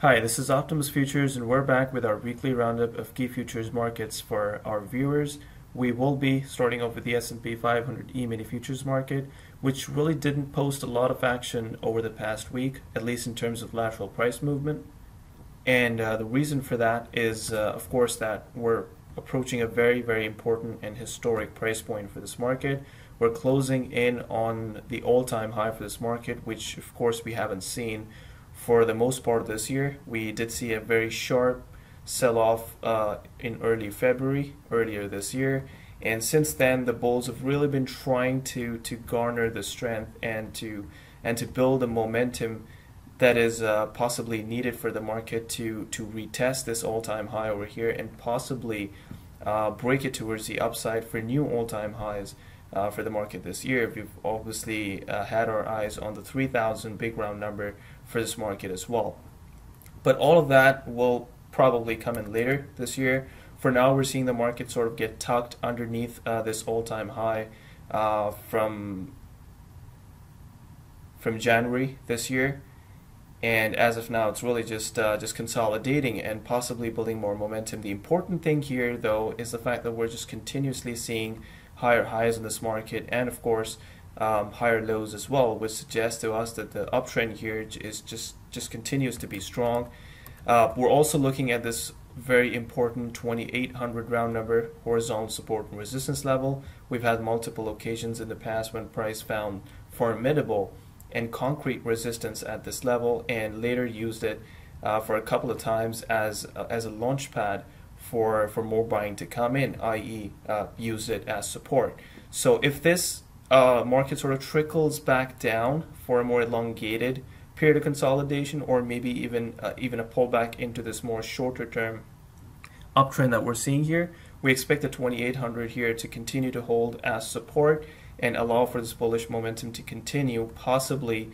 Hi, this is Optimus Futures, and we're back with our weekly roundup of key futures markets for our viewers. We will be starting off with the S&P 500 E-mini futures market, which really didn't post a lot of action over the past week, at least in terms of lateral price movement. And the reason for that is, of course, that we're approaching a very, very important and historic price point for this market. We're closing in on the all-time high for this market, which, of course, we haven't seen for the most part of this year. We did see a very sharp sell-off in early February, earlier this year, and since then the bulls have really been trying to garner the strength and to build the momentum that is possibly needed for the market to retest this all-time high over here and possibly break it towards the upside for new all-time highs for the market this year. We've obviously had our eyes on the 3,000 big round number for this market as well. But all of that will probably come in later this year. For now, we're seeing the market sort of get tucked underneath this all-time high from January this year. And as of now, it's really just consolidating and possibly building more momentum. The important thing here, though, is the fact that we're just continuously seeing higher highs in this market, and of course higher lows as well, which suggests to us that the uptrend here is just continues to be strong. We're also looking at this very important 2800 round number horizontal support and resistance level. We've had multiple occasions in the past when price found formidable and concrete resistance at this level, and later used it for a couple of times as a launch pad for more buying to come in, i.e. Use it as support. So if this market sort of trickles back down for a more elongated period of consolidation, or maybe even a pullback into this more shorter term uptrend that we're seeing here, we expect the 2800 here to continue to hold as support and allow for this bullish momentum to continue, possibly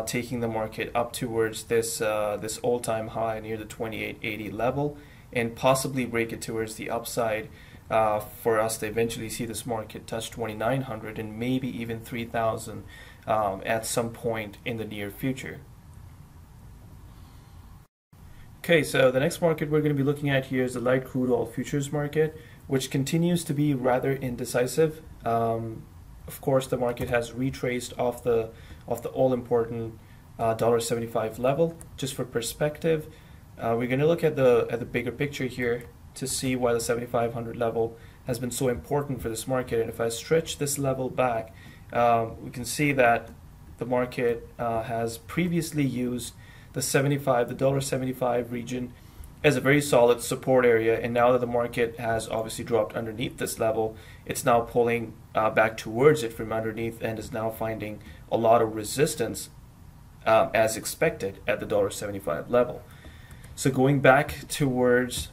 taking the market up towards this all-time high near the 2880 level, and possibly break it towards the upside for us to eventually see this market touch 2900 and maybe even 3000 at some point in the near future. Okay, so the next market we're going to be looking at here is the light crude oil futures market, which continues to be rather indecisive. Of course, the market has retraced off the all-important $1.75 level. Just for perspective, we're going to look at the bigger picture here to see why the 7,500 level has been so important for this market. And if I stretch this level back, we can see that the market has previously used the $1.75 region as a very solid support area, and now that the market has obviously dropped underneath this level, it's now pulling back towards it from underneath and is now finding a lot of resistance as expected at the $1.75 level. So going back towards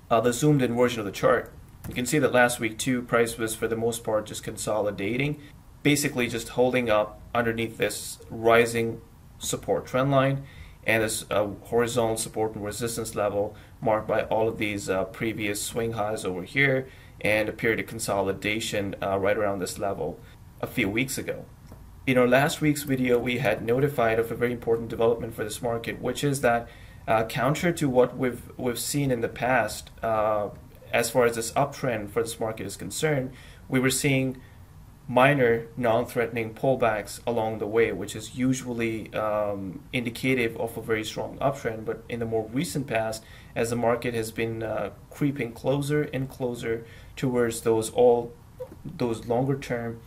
the zoomed in version of the chart, you can see that last week too, price was for the most part just consolidating, basically just holding up underneath this rising support trend line and this horizontal support and resistance level marked by all of these previous swing highs over here and a period of consolidation right around this level a few weeks ago. In our last week's video, we had notified of a very important development for this market, which is that counter to what we've seen in the past, as far as this uptrend for this market is concerned, we were seeing minor non-threatening pullbacks along the way, which is usually indicative of a very strong uptrend. But in the more recent past, as the market has been creeping closer and closer towards those longer term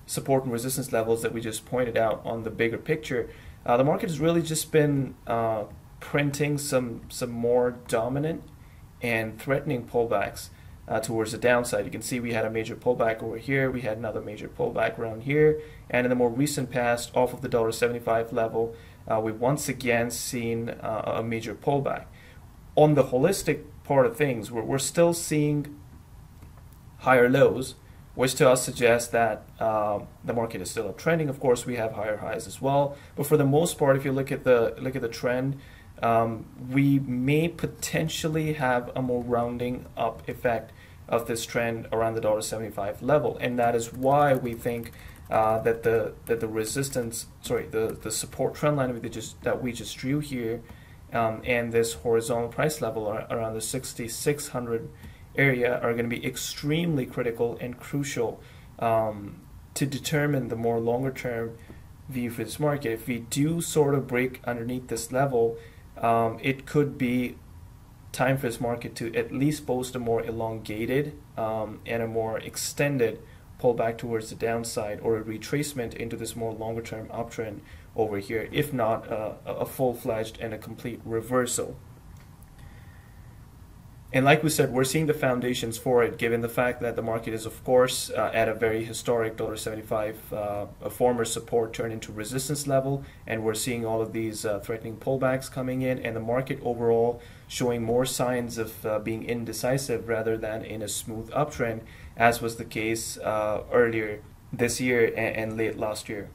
support and resistance levels that we just pointed out on the bigger picture, the market has really just been printing some more dominant and threatening pullbacks towards the downside. You can see we had a major pullback over here, we had another major pullback around here, and in the more recent past, off of the $1.75 level, we've once again seen a major pullback. On the holistic part of things, we're still seeing higher lows, which to us suggests that the market is still uptrending. Of course, we have higher highs as well, but for the most part, if you look at the trend, we may potentially have a more rounding up effect of this trend around the $1.75 level, and that is why we think that the resistance, the support trend line that we just drew here and this horizontal price level around the 6,600 area are going to be extremely critical and crucial to determine the more longer term view for this market. If we do sort of break underneath this level, it could be time for this market to at least post a more elongated and a more extended pullback towards the downside, or a retracement into this more longer term uptrend over here, if not a full-fledged and a complete reversal. And like we said, we're seeing the foundations for it, given the fact that the market is, of course, at a very historic $75, a former support turned into resistance level, and we're seeing all of these threatening pullbacks coming in, and the market overall showing more signs of being indecisive rather than in a smooth uptrend, as was the case earlier this year and late last year.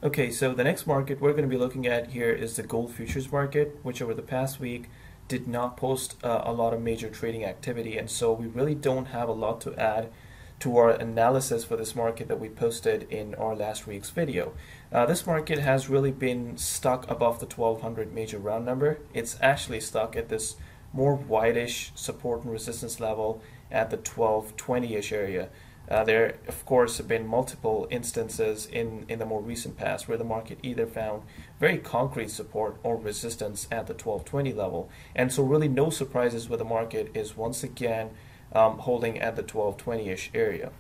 Okay, so the next market we're going to be looking at here is the gold futures market, which over the past week did not post a lot of major trading activity, and so we really don't have a lot to add to our analysis for this market that we posted in our last week's video. This market has really been stuck above the 1200 major round number. It's actually stuck at this more whitish support and resistance level at the 1220-ish area. There, of course, have been multiple instances in the more recent past where the market either found very concrete support or resistance at the 1220 level. And so really no surprises where the market is once again holding at the 1220-ish area.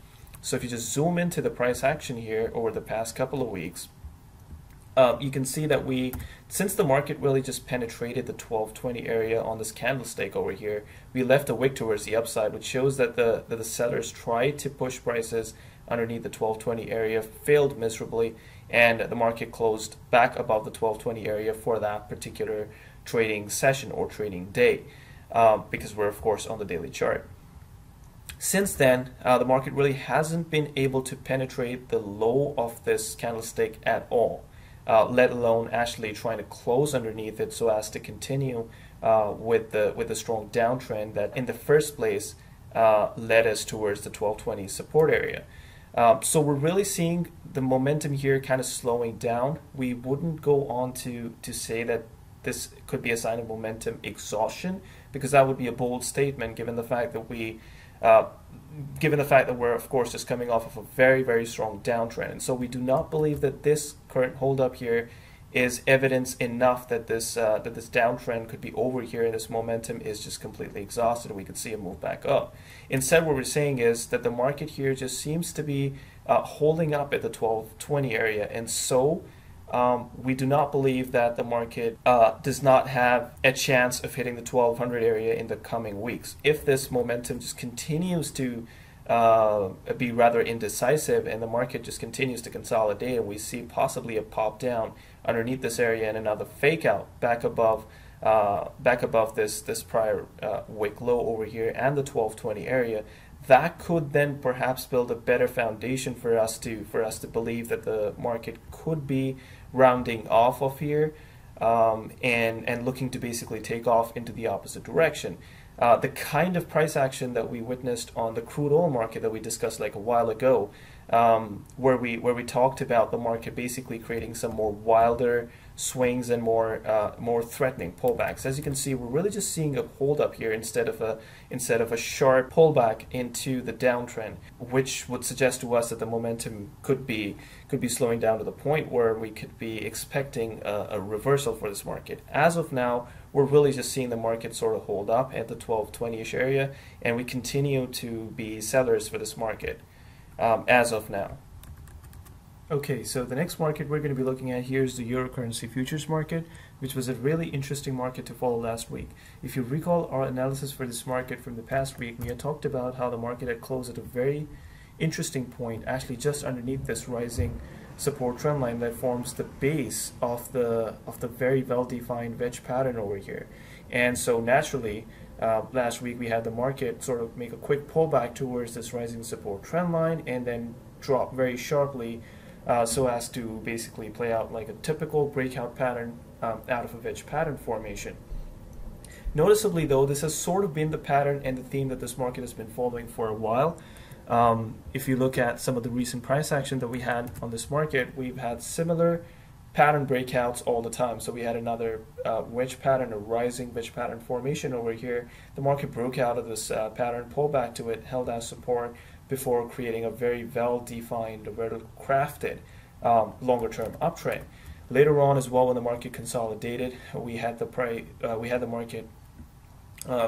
So if you just zoom into the price action here over the past couple of weeks, you can see that since the market really just penetrated the 1220 area on this candlestick over here, we left a wick towards the upside, which shows that the sellers tried to push prices underneath the 1220 area, failed miserably, and the market closed back above the 1220 area for that particular trading session or trading day, because we're of course on the daily chart. Since then, the market really hasn't been able to penetrate the low of this candlestick at all. Let alone actually trying to close underneath it so as to continue with the strong downtrend that in the first place led us towards the 1220 support area. So we're really seeing the momentum here kind of slowing down. We wouldn't go on to say that this could be a sign of momentum exhaustion, because that would be a bold statement given the fact that we're of course just coming off of a very, very strong downtrend. And so we do not believe that this current hold up here is evidence enough that this downtrend could be over here and this momentum is just completely exhausted and we could see a move back up. Instead, what we're saying is that the market here just seems to be holding up at the 1220 area, and so we do not believe that the market does not have a chance of hitting the 1200 area in the coming weeks. If this momentum just continues to be rather indecisive and the market just continues to consolidate and we see possibly a pop down underneath this area and another fake out back above this prior wick low over here and the 1220 area, that could then perhaps build a better foundation for us to believe that the market could be rounding off of here and looking to basically take off into the opposite direction. The kind of price action that we witnessed on the crude oil market that we discussed like a while ago, where we talked about the market basically creating some more wilder swings and more threatening pullbacks. As you can see, we're really just seeing a hold up here instead of a sharp pullback into the downtrend, which would suggest to us that the momentum could be slowing down to the point where we could be expecting a reversal for this market. As of now, we're really just seeing the market sort of hold up at the 1220-ish area, and we continue to be sellers for this market as of now. Okay, so the next market we're going to be looking at here is the euro currency futures market, which was a really interesting market to follow last week. If you recall our analysis for this market from the past week, we had talked about how the market had closed at a very interesting point, actually just underneath this rising support trend line that forms the base of the very well-defined wedge pattern over here. And so naturally, last week we had the market sort of make a quick pullback towards this rising support trend line and then drop very sharply so as to basically play out like a typical breakout pattern out of a wedge pattern formation. Noticeably though, this has sort of been the pattern and the theme that this market has been following for a while. If you look at some of the recent price action that we had on this market, we've had similar pattern breakouts all the time. So we had another wedge pattern, a rising wedge pattern formation over here. The market broke out of this pattern, pulled back to it, held as support before creating a very well-defined, well-crafted longer-term uptrend. Later on as well, when the market consolidated, we had the market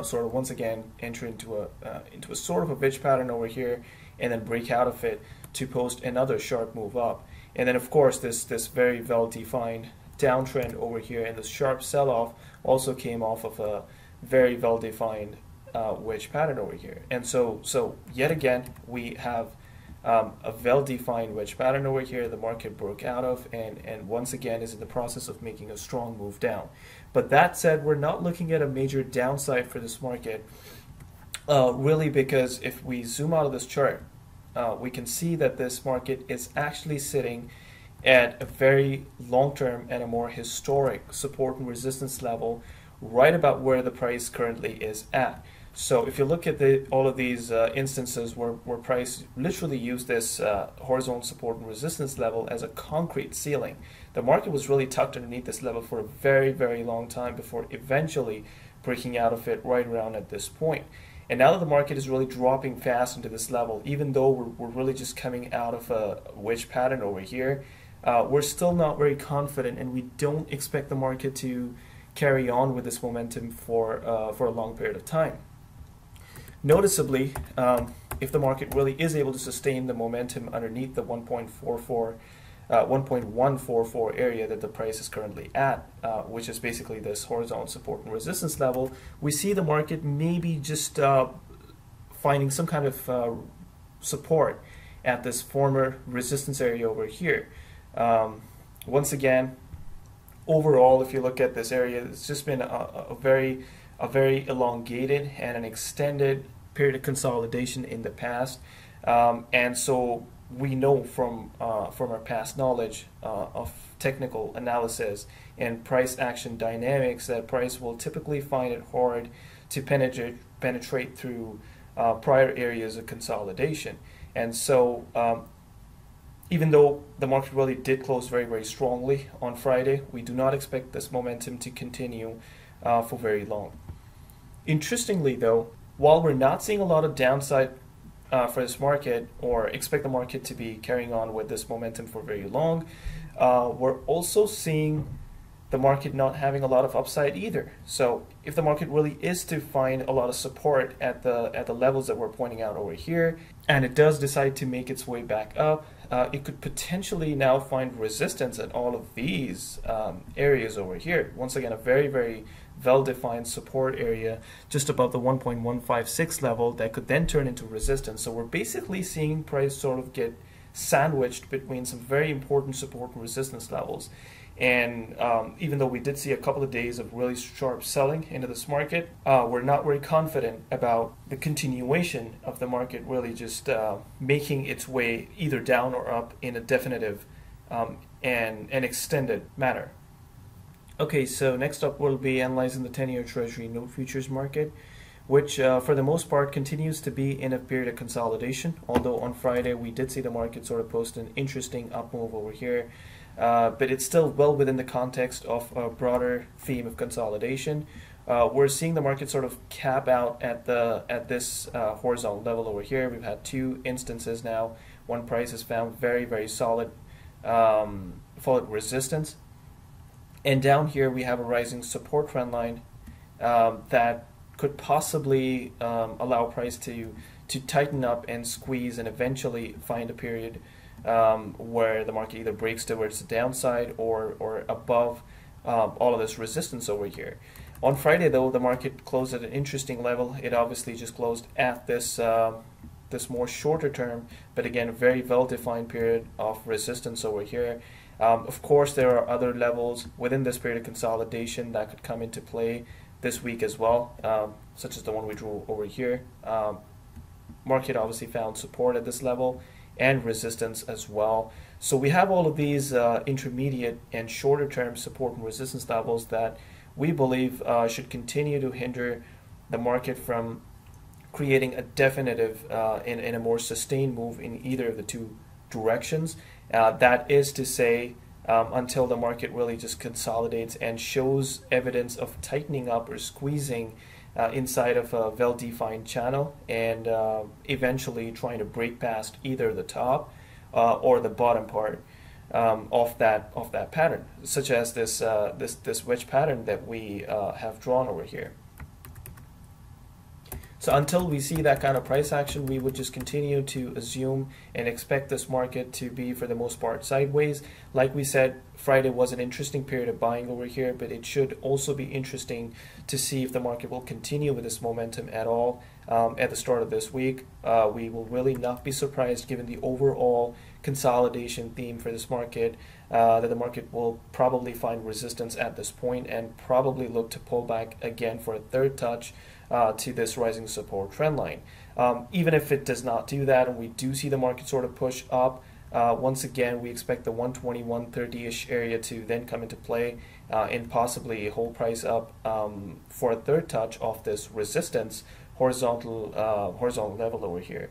sort of once again enter into a sort of a wedge pattern over here, and then break out of it to post another sharp move up. And then of course this very well-defined downtrend over here, and this sharp sell-off also came off of a very well-defined wedge pattern over here. And so yet again we have a well-defined wedge pattern over here the market broke out of, and once again is in the process of making a strong move down. But that said, we're not looking at a major downside for this market, really, because if we zoom out of this chart, we can see that this market is actually sitting at a very long-term and a more historic support and resistance level right about where the price currently is at. So if you look at all of these instances where price literally used this horizontal support and resistance level as a concrete ceiling, the market was really tucked underneath this level for a very, very long time before eventually breaking out of it right around at this point. And now that the market is really dropping fast into this level, even though we're really just coming out of a wedge pattern over here, we're still not very confident, and we don't expect the market to carry on with this momentum for a long period of time. Noticeably, if the market really is able to sustain the momentum underneath the 1.144 area that the price is currently at, which is basically this horizontal support and resistance level, we see the market maybe just finding some kind of support at this former resistance area over here. Once again, overall, if you look at this area, it's just been a very elongated and an extended period of consolidation in the past, and so we know from our past knowledge of technical analysis and price action dynamics that price will typically find it hard to penetrate through prior areas of consolidation. And so even though the market really did close very, very strongly on Friday, we do not expect this momentum to continue for very long. Interestingly though, while we're not seeing a lot of downside for this market, or expect the market to be carrying on with this momentum for very long, we're also seeing the market not having a lot of upside either. So if the market really is to find a lot of support at the levels that we're pointing out over here, and it does decide to make its way back up, it could potentially now find resistance at all of these areas over here. Once again, a very, very well-defined support area just above the 1.156 level that could then turn into resistance. So we're basically seeing price sort of get sandwiched between some very important support and resistance levels. And even though we did see a couple of days of really sharp selling into this market, we're not very confident about the continuation of the market really just making its way either down or up in a definitive and extended manner. Okay, so next up we'll be analyzing the 10-year Treasury Note futures market, which for the most part continues to be in a period of consolidation, although on Friday we did see the market sort of post an interesting up move over here. But it's still well within the context of a broader theme of consolidation. We're seeing the market sort of cap out at this horizontal level over here. We've had two instances now. One price has found very, very solid resistance, and down here we have a rising support trend line that could possibly allow price to tighten up and squeeze and eventually find a period where the market either breaks towards the downside or above all of this resistance over here. On Friday though, the market closed at an interesting level. It obviously just closed at this this more shorter term, but again a very well-defined period of resistance over here. Of course there are other levels within this period of consolidation that could come into play this week as well, such as the one we drew over here. Market obviously found support at this level and resistance as well. So we have all of these intermediate and shorter term support and resistance levels that we believe should continue to hinder the market from creating a definitive and a more sustained move in either of the two directions. That is to say, until the market really just consolidates and shows evidence of tightening up or squeezing inside of a well-defined channel, and eventually trying to break past either the top or the bottom part of that pattern, such as this wedge pattern that we have drawn over here. So until we see that kind of price action, we would just continue to assume and expect this market to be, for the most part, sideways. Like we said, Friday was an interesting period of buying over here, but it should also be interesting to see if the market will continue with this momentum at all at the start of this week. We will really not be surprised, given the overall consolidation theme for this market, that the market will probably find resistance at this point and probably look to pull back again for a third touch to this rising support trend line. Even if it does not do that and we do see the market sort of push up, once again we expect the 120, 130-ish area to then come into play and possibly hold price up for a third touch of this resistance horizontal level over here.